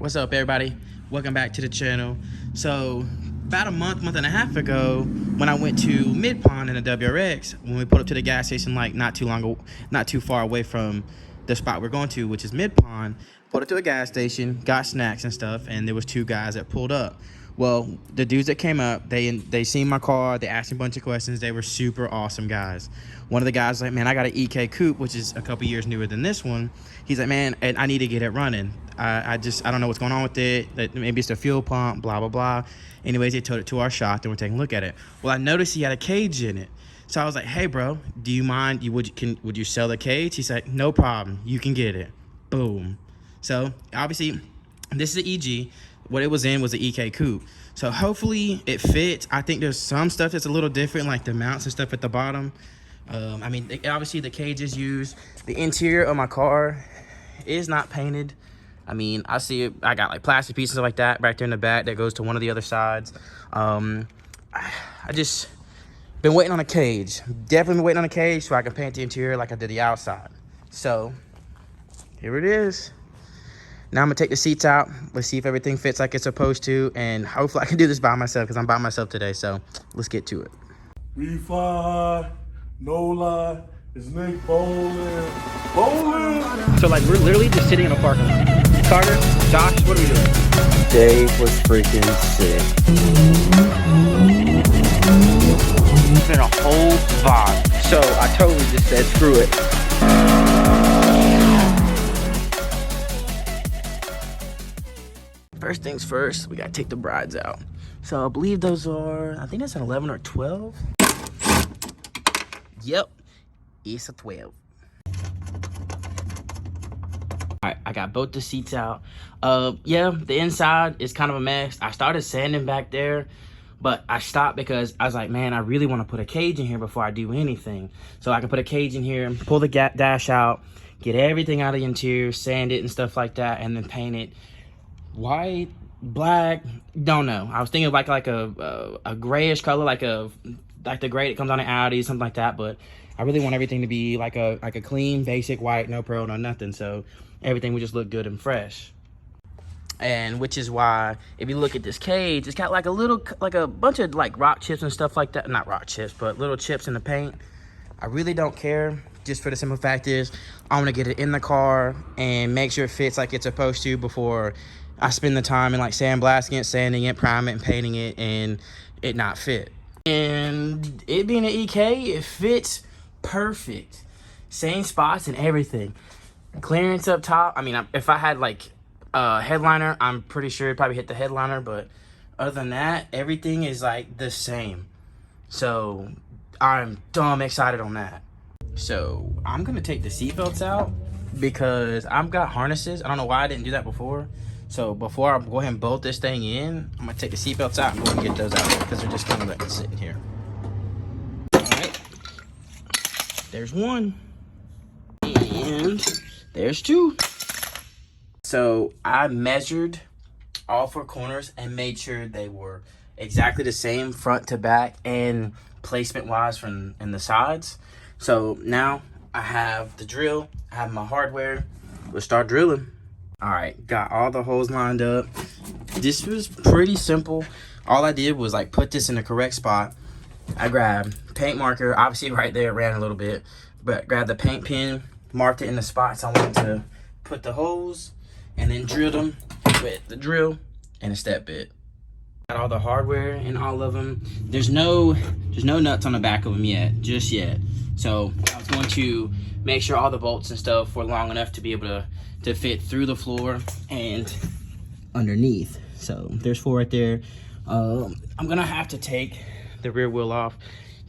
What's up, everybody? Welcome back to the channel. So about a month and a half ago, when I went to Mid Pond in the WRX, when we pulled up to the gas station, like not too far away from the spot we're going to, which is Mid Pond, pulled up to a gas station, got snacks and stuff, and there was two guys that pulled up. Well, the dudes that came up, they seen my car, they asked me a bunch of questions. They were super awesome guys. One of the guys was like, man, I got an EK Coupe, which is a couple years newer than this one. He's like, man, and I need to get it running. I don't know what's going on with it. Maybe it's the fuel pump, blah, blah, blah. Anyways, they towed it to our shop and we're taking a look at it. Well, I noticed he had a cage in it. So I was like, hey, bro, do you mind? Would you sell the cage? He said, no problem. You can get it. Boom. So obviously, this is the EG. What it was in was the EK Coupe. So hopefully it fits. I think there's some stuff that's a little different, like the mounts and stuff at the bottom. I mean, obviously the cage is used. The interior of my car is not painted. I mean, I see it. I got like plastic pieces like that back there in the back that goes to one of the other sides. I just been waiting on a cage. Definitely been waiting on a cage so I can paint the interior like I did the outside. So here it is. Now I'm gonna take the seats out. Let's see if everything fits like it's supposed to, and hopefully I can do this by myself because I'm by myself today. So let's get to it. We fly, no lie, it's Nick Bowling. Bowling! So like we're literally just sitting in a parking lot. Carter, Josh, what are we doing? Dave was freaking sick. It's been a whole vibe. So I totally just said, screw it. First things first, we gotta take the brides out. So I believe those are, I think that's an 11 or 12. Yep, it's a 12. All right, I got both the seats out. Yeah, the inside is kind of a mess. I started sanding back there, but I stopped because I was like, man, I really want to put a cage in here before I do anything. So I can put a cage in here, pull the dash out, get everything out of the interior, sand it and stuff like that, and then paint it white, black, don't know. I was thinking like a grayish color, like the gray that comes on an Audi, something like that, but I really want everything to be like a clean, basic white, no pearl, no nothing. So everything would just look good and fresh. And which is why, if you look at this cage, it's got like a bunch of like rock chips and stuff like that. Not rock chips, but little chips in the paint. I really don't care, just for the simple fact is, I want to get it in the car and make sure it fits like it's supposed to before I spend the time in like sandblasting it, sanding it, priming it, and painting it, and it not fit. And it being an EK, it fits perfect. Same spots and everything. Clearance up top. I mean, if I had like a headliner, I'm pretty sure it'd probably hit the headliner, but other than that, everything is like the same. So I'm dumb excited on that. So I'm gonna take the seatbelts out because I've got harnesses. I don't know why I didn't do that before. So before I go ahead and bolt this thing in, I'm gonna take the seatbelts out and go ahead and get those out because they're just kind of like sitting here. All right, there's one, and there's two. So I measured all four corners and made sure they were exactly the same front to back and placement wise from in the sides. So now I have the drill, I have my hardware. Let's start drilling. All right, got all the holes lined up. This was pretty simple. All I did was like put this in the correct spot. I grabbed paint marker, obviously right there, it ran a little bit, but grabbed the paint pen, marked it in the spots I wanted to put the holes, and then drilled them with the drill and a step bit. Got all the hardware in all of them. There's no nuts on the back of them just yet. So I was going to make sure all the bolts and stuff were long enough to be able to fit through the floor and underneath. So there's four right there. I'm gonna have to take the rear wheel off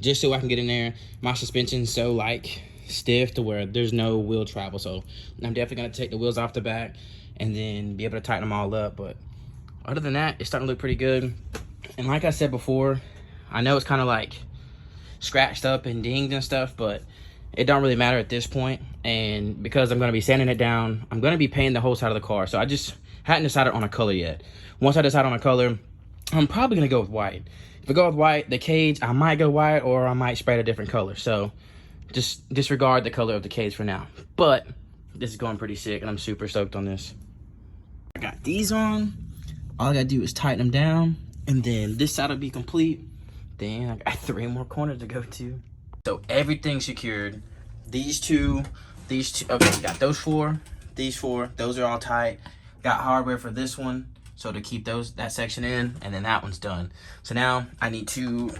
just so I can get in there. My suspension's so like stiff to where there's no wheel travel. So I'm definitely gonna take the wheels off the back and then be able to tighten them all up. But other than that, it's starting to look pretty good. And like I said before, I know it's kind of like scratched up and dinged and stuff, but it don't really matter at this point. And because I'm going to be sanding it down, I'm going to be painting the whole side of the car. So I just hadn't decided on a color yet. Once I decide on a color, I'm probably going to go with white. If I go with white, the cage, I might go white or I might spray a different color. So just disregard the color of the cage for now. But this is going pretty sick and I'm super stoked on this. I got these on. All I gotta do is tighten them down, and then this side will be complete. Then I got 3 more corners to go to. So everything's secured. These two, okay, got those 4, these 4, those are all tight. Got hardware for this one, so to keep that section in, and then that one's done. So now I need to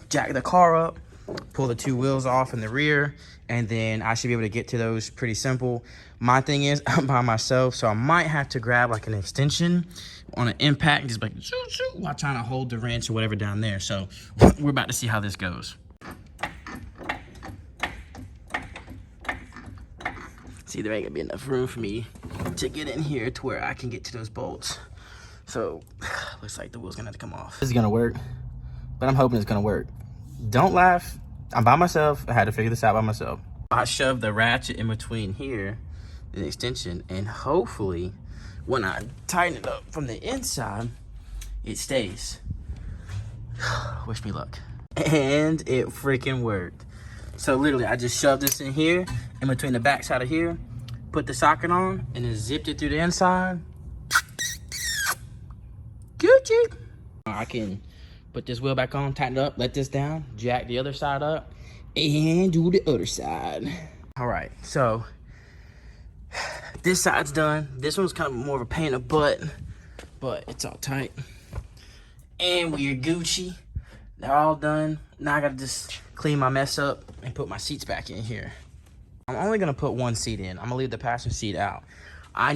jack the car up, pull the 2 wheels off in the rear, and then I should be able to get to those pretty simple. My thing is, I'm by myself, so I might have to grab like an extension on an impact, just like while trying to hold the wrench or whatever down there. So we're about to see how this goes. See, there ain't gonna be enough room for me to get in here to where I can get to those bolts. So looks like the wheel's gonna have to come off. This is gonna work, but I'm hoping it's gonna work. Don't laugh, I'm by myself. I had to figure this out by myself. I shoved the ratchet in between here, the extension, and hopefully when I tighten it up from the inside, it stays. Wish me luck. And it freaking worked. So literally, I just shoved this in here, in between the back side of here, put the socket on, and then zipped it through the inside. Gucci. I can put this wheel back on, tighten it up, let this down, jack the other side up, and do the other side. All right, so this side's done. This one's kind of more of a pain in the butt, but it's all tight. And we're Gucci. They're all done. Now I gotta just clean my mess up and put my seats back in here. I'm only gonna put 1 seat in. I'm gonna leave the passenger seat out. I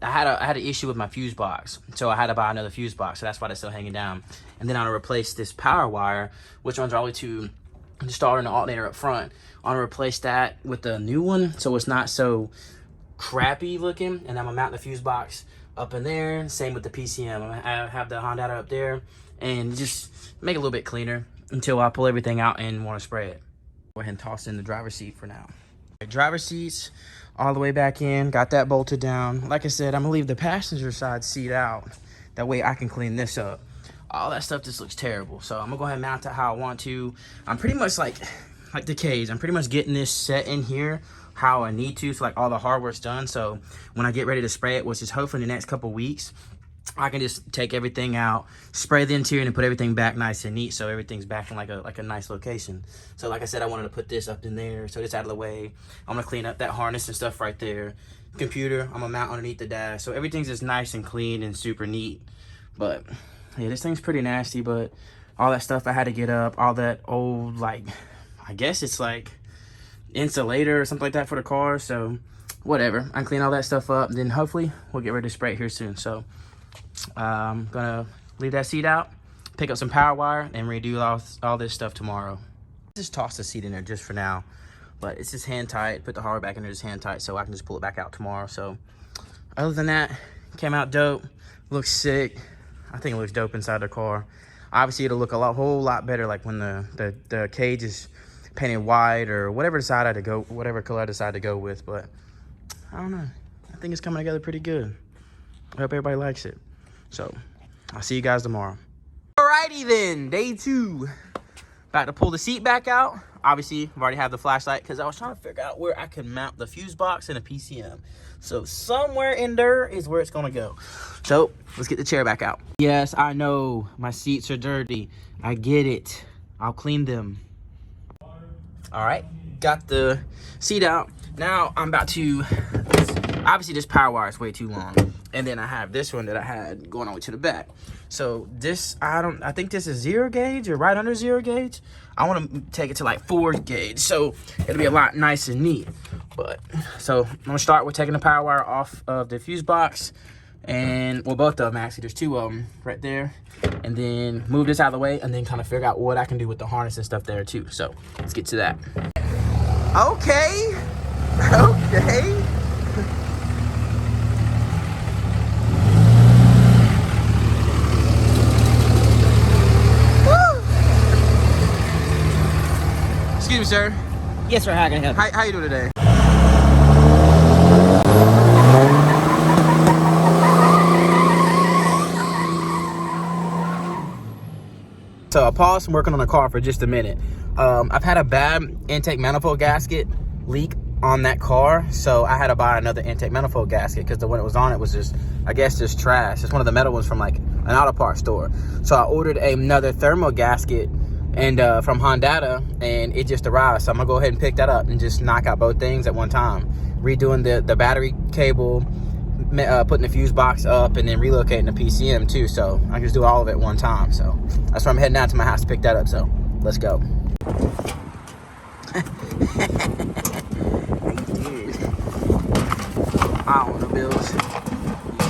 had an issue with my fuse box, so I had to buy another fuse box, so that's why it's still hanging down. And then I'm gonna replace this power wire, which runs all the way to the starter and the alternator up front. I'm gonna replace that with the new one, so it's not so crappy looking. And I'm gonna mount the fuse box up in there. Same with the PCM. I'm gonna have the Honda up there and just make it a little bit cleaner until I pull everything out and want to spray it. Go ahead and toss in the driver's seat for now. Driver's seats all the way back in. Got that bolted down. Like I said, I'm gonna leave the passenger side seat out. That way I can clean this up. All that stuff just looks terrible. So I'm gonna go ahead and mount it how I want to. I'm pretty much like the K's. I'm pretty much getting this set in here how I need to. So like all the hardware's done. So when I get ready to spray it, which is hopefully in the next couple weeks, I can just take everything out, spray the interior, and put everything back nice and neat, so everything's back in like a nice location. So like I said, I wanted to put this up in there, so this out of the way. I'm gonna clean up that harness and stuff right there. Computer, I'm gonna mount underneath the dash, so everything's just nice and clean and super neat. But yeah, this thing's pretty nasty, but all that stuff I had to get up, all that old, like, I guess it's like insulator or something like that for the car. So whatever, I can clean all that stuff up, and then hopefully we'll get ready to spray it here soon. So I'm gonna leave that seat out, pick up some power wire, and redo all this stuff tomorrow. Just toss the seat in there just for now, but it's just hand tight. Put the hardware back in there, just hand tight, so I can just pull it back out tomorrow. So other than that, came out dope, looks sick. I think it looks dope inside the car. Obviously it'll look whole lot better like when the cage is painted white or whatever color I decide to go with. But I don't know, I think it's coming together pretty good. I hope everybody likes it. So I'll see you guys tomorrow. Alrighty then, day 2. About to pull the seat back out. Obviously, I've already have the flashlight because I was trying to figure out where I can mount the fuse box and a PCM. So somewhere in there is where it's gonna go. So let's get the chair back out. Yes, I know my seats are dirty. I get it. I'll clean them. All right, got the seat out. Now I'm about to, obviously this power wire is way too long. And then I have this one that I had going all the way to the back. So this, I think this is 0 gauge or right under 0 gauge. I want to take it to like 4 gauge. So it'll be a lot nice and neat. But so I'm gonna start with taking the power wire off of the fuse box. And well, both of them actually, there's 2 of them right there. And then move this out of the way and then kind of figure out what I can do with the harness and stuff there too. So let's get to that. Okay. Okay. Excuse me, sir. Yes, sir. How can I help you? How you doing today? So I paused from working on the car for just a minute. I've had a bad intake manifold gasket leak on that car, so I had to buy another intake manifold gasket because the one that was on it was just, I guess, just trash. It's one of the metal ones from like an auto parts store. So I ordered another thermal gasket and from Honda, and it just arrived. So I'm gonna go ahead and pick that up and just knock out both things at one time. Redoing the battery cable, putting the fuse box up, and then relocating the PCM too. So I can just do all of it at one time. So that's why I'm heading out to my house to pick that up. So let's go. I don't know, Bills. You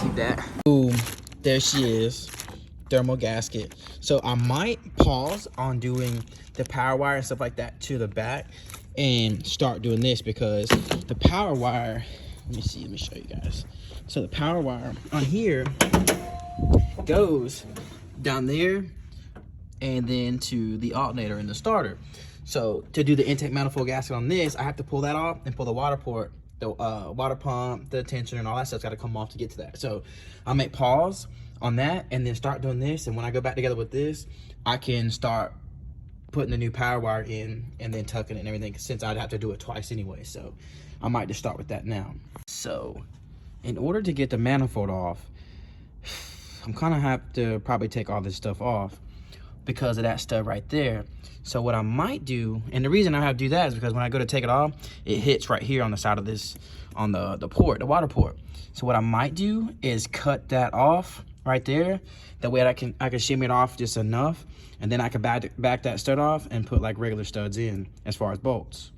keep that. Boom. There she is. Thermal gasket. So I might pause on doing the power wire and stuff like that to the back and start doing this, because the power wire, let me show you guys. So the power wire on here goes down there and then to the alternator and the starter. So to do the intake manifold gasket on this, I have to pull that off and pull the water port, the water pump, the tensioner, and all that stuff's got to come off to get to that. So I'll make pause on that and then start doing this. And when I go back together with this, I can start putting the new power wire in and then tucking it and everything, since I'd have to do it twice anyway. So I might just start with that now. So in order to get the manifold off, I'm gonna have to probably take all this stuff off because of that stuff right there. So what I might do, and the reason I have to do that is because when I go to take it off, it hits right here on the side of this, on the port, the water port. So what I might do is cut that off right there. That way I can shimmy it off just enough, and then I can back that stud off and put like regular studs in as far as bolts.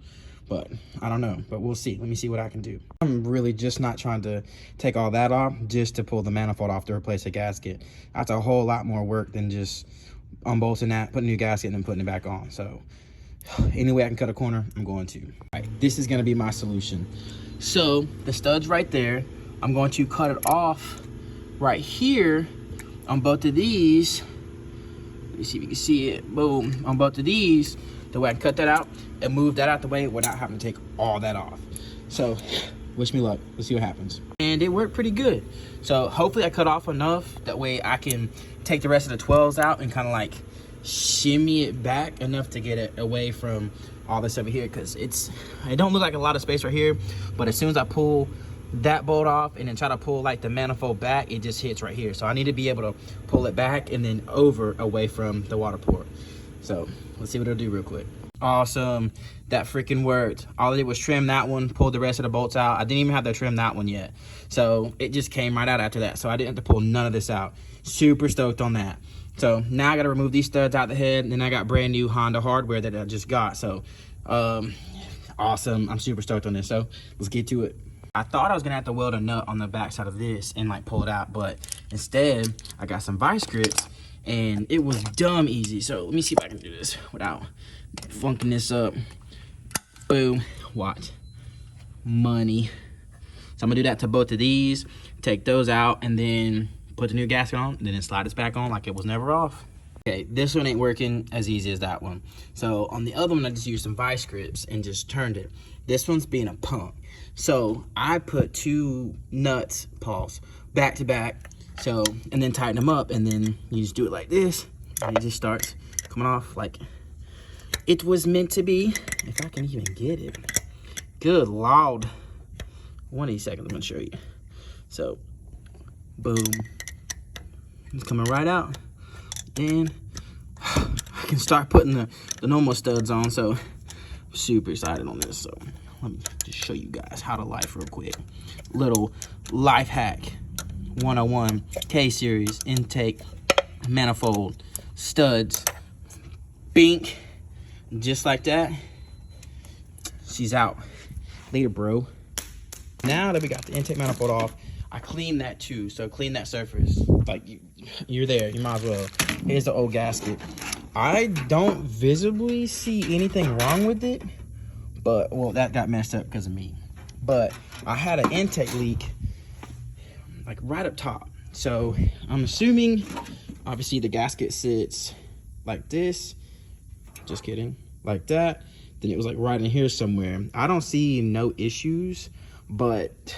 But I don't know, but we'll see. Let me see what I can do. I'm really just not trying to take all that off just to pull the manifold off to replace a gasket. That's a whole lot more work than just unbolting that, putting a new gasket, and then putting it back on. So any way I can cut a corner, I'm going to. All right, this is gonna be my solution. So the stud's right there. I'm going to cut it off right here on both of these. Let me see if you can see it. Boom, on both of these. The way I can cut that out and move that out the way without having to take all that off. So wish me luck. Let's see what happens. And it worked pretty good. So hopefully I cut off enough. That way I can take the rest of the 12s out and kind of like shimmy it back enough to get it away from all this over here, because it don't look like a lot of space right here, but as soon as I pull that bolt off and then try to pull like the manifold back, it just hits right here. So I need to be able to pull it back and then over away from the water port. So let's see what it'll do real quick. Awesome. That freaking worked. All I did was trim that one, pulled the rest of the bolts out. I didn't even have to trim that one yet. So it just came right out after that. So I didn't have to pull none of this out. Super stoked on that. So now I got to remove these studs out the head, and then I got brand new Honda hardware that I just got. So awesome. I'm super stoked on this. So let's get to it. I thought I was gonna have to weld a nut on the back side of this and like pull it out, but instead I got some vice grips and it was dumb easy. So let me see if I can do this without funking this up. Boom. Watch. Money. So I'm gonna do that to both of these, take those out, and then put the new gasket on, and then slide this back on like it was never off. Okay, this one ain't working as easy as that one. So on the other one, I just used some vice grips and just turned it. This one's being a punk. So I put two nuts, pause, back to back. So, and then tighten them up, and then you just do it like this, and it just starts coming off like it was meant to be. If I can even get it. Good Lord. One of these seconds, I'm gonna show you. So, boom. It's coming right out. And I can start putting the normal studs on. So, I'm super excited on this. So, let me just show you guys how to life real quick. Little life hack 101 K-series intake manifold studs. Bink. Just like that. She's out. Later, bro. Now that we got the intake manifold off, I cleaned that too. So clean that surface. Like you're there. You might as well. Here's the old gasket. I don't visibly see anything wrong with it. But, well, that got messed up because of me. But I had an intake leak, like right up top. So I'm assuming, obviously, the gasket sits like this. Just kidding. Like that. Then it was like right in here somewhere. I don't see no issues, but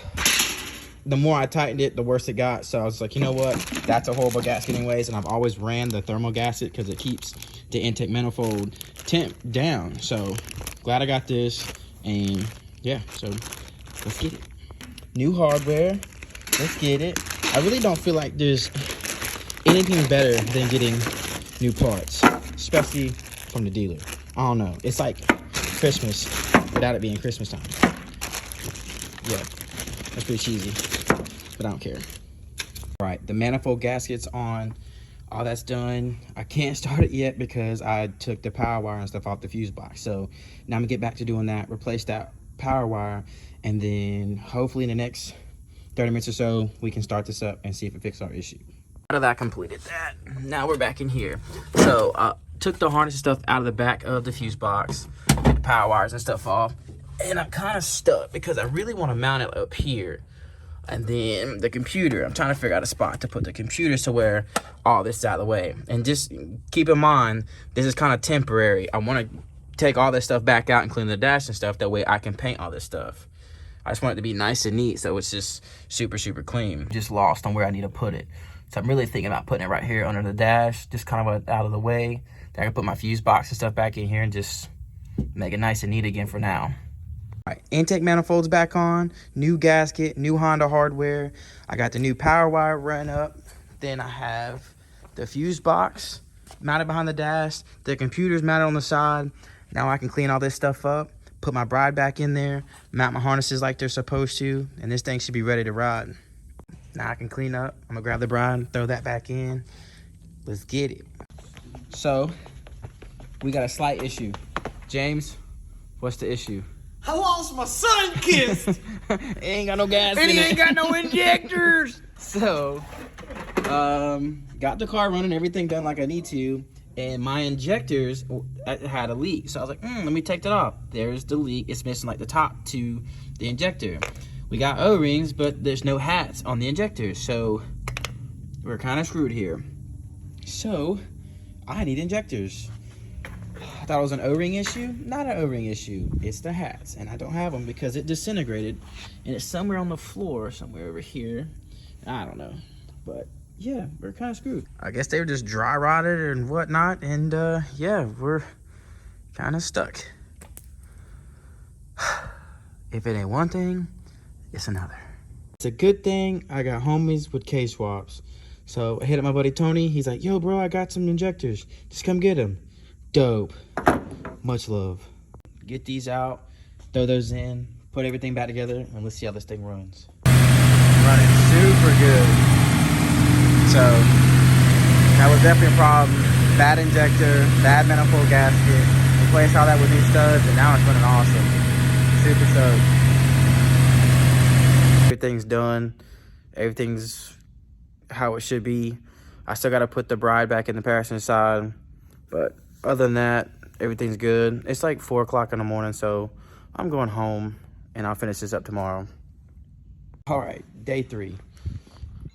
the more I tightened it, the worse it got. So I was like, you know what? That's a horrible gasket anyways. And I've always ran the thermal gasket because it keeps the intake manifold temp down. So glad I got this, and yeah, so let's get it. New hardware. Let's get it. I really don't feel like there's anything better than getting new parts, especially from the dealer. I don't know. It's like Christmas without it being Christmas time. Yeah, that's pretty cheesy, but I don't care. All right, the manifold gasket's on. All that's done. I can't start it yet because I took the power wire and stuff off the fuse box. So now I'm gonna get back to doing that, replace that power wire, and then hopefully in the next 30 minutes or so, we can start this up and see if it fixes our issue. Out of that, completed that. Now we're back in here. So took the harness and stuff out of the back of the fuse box, get the power wires and stuff off, and I'm kind of stuck because I really want to mount it up here. And then the computer, I'm trying to figure out a spot to put the computer to where all this is out of the way. And just keep in mind, this is kind of temporary. I want to take all this stuff back out and clean the dash and stuff. That way I can paint all this stuff. I just want it to be nice and neat, so it's just super, super clean. Just lost on where I need to put it. So I'm really thinking about putting it right here under the dash, just kind of out of the way. Then I can put my fuse box and stuff back in here and just make it nice and neat again for now. All right, intake manifolds back on, new gasket, new Honda hardware. I got the new power wire run up. Then I have the fuse box mounted behind the dash. The computer's mounted on the side. Now I can clean all this stuff up, put my bride back in there, mount my harnesses like they're supposed to, and this thing should be ready to ride. Now I can clean up. I'm gonna grab the bride, throw that back in. Let's get it. So, we got a slight issue. James, what's the issue? I lost my sun kiss. Ain't got no gas And in he it. ain't got no injectors. So, got the car running, everything done like I need to, and my injectors had a leak. So I was like, let me take that off. There's the leak. It's missing like the top to the injector. We got O-rings, but there's no hats on the injectors. So we're kind of screwed here. So I need injectors. I thought it was an O-ring issue. Not an O-ring issue. It's the hats, and I don't have them because it disintegrated, and it's somewhere on the floor, somewhere over here. I don't know, but yeah, we're kind of screwed. I guess they were just dry rotted and whatnot, and yeah, we're kind of stuck. If it ain't one thing, it's another. It's a good thing I got homies with K-swaps. So I hit up my buddy Tony. He's like, yo, bro, I got some injectors. Just come get them. Dope. Much love. Get these out, throw those in, put everything back together, and let's see how this thing runs. Running super good. So that was definitely a problem. Bad injector, bad manifold gasket. Replaced all that with new studs, and now it's running awesome. Super stoked. Everything's done. Everything's how it should be. I still got to put the bride back in the passenger side, but other than that, everything's good. It's like 4 o'clock in the morning, so I'm going home, and I'll finish this up tomorrow. All right, day 3.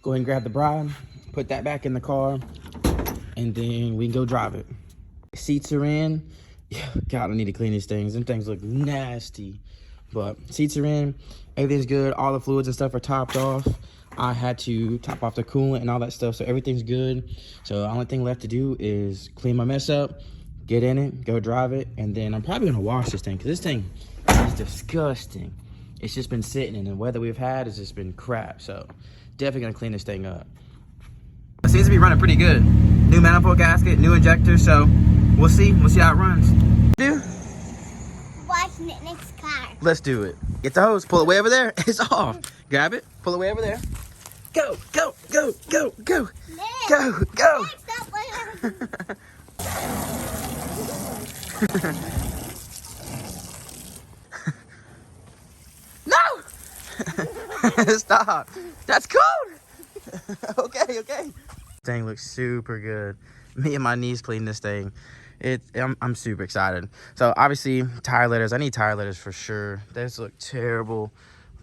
Go ahead and grab the bride, put that back in the car, and then we can go drive it. Seats are in. God, I need to clean these things. Them things look nasty. But seats are in. Everything's good. All the fluids and stuff are topped off. I had to top off the coolant and all that stuff, so everything's good. So the only thing left to do is clean my mess up, get in it, go drive it, and then I'm probably gonna wash this thing because this thing is disgusting. It's just been sitting, and the weather we've had has just been crap. So definitely gonna clean this thing up. It seems to be running pretty good. New manifold gasket, new injector, so we'll see how it runs. Do? Watch Nick's car. Let's do it. Get the hose, pull it way over there. It's off. Grab it, pull it way over there. Go, go, go, go, go. Nick, Go, go. Nick, stop playing. No! Stop. That's cold. Okay. Thing looks super good. Me and my niece cleaned this thing. I'm super excited. So obviously tire letters. I need tire letters for sure. Those look terrible.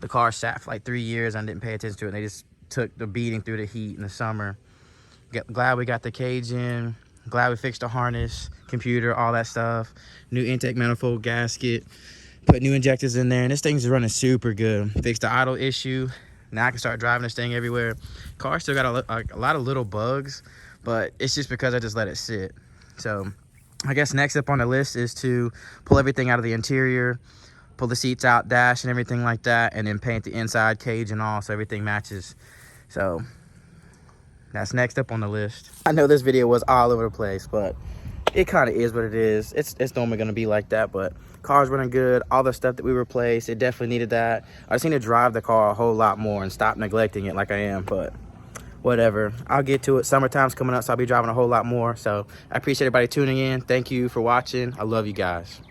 The car sat for like 3 years. I didn't pay attention to it. And they just took the beating through the heat in the summer. Glad we got the cage in. Glad we fixed the harness, computer, all that stuff. New intake manifold gasket. Put new injectors in there. And this thing's running super good. Fixed the idle issue. Now I can start driving this thing everywhere. Car still got a lot of little bugs, but it's just because I just let it sit. So I guess next up on the list is to pull everything out of the interior, pull the seats out, dash and everything like that, and then paint the inside cage and all so everything matches. So that's next up on the list. I know this video was all over the place, but it kind of is what it is. It's normally going to be like that, but car's running good. All the stuff that we replaced, it definitely needed that. I just need to drive the car a whole lot more and stop neglecting it like I am, but whatever. I'll get to it. Summertime's coming up, so I'll be driving a whole lot more. So I appreciate everybody tuning in. Thank you for watching. I love you guys.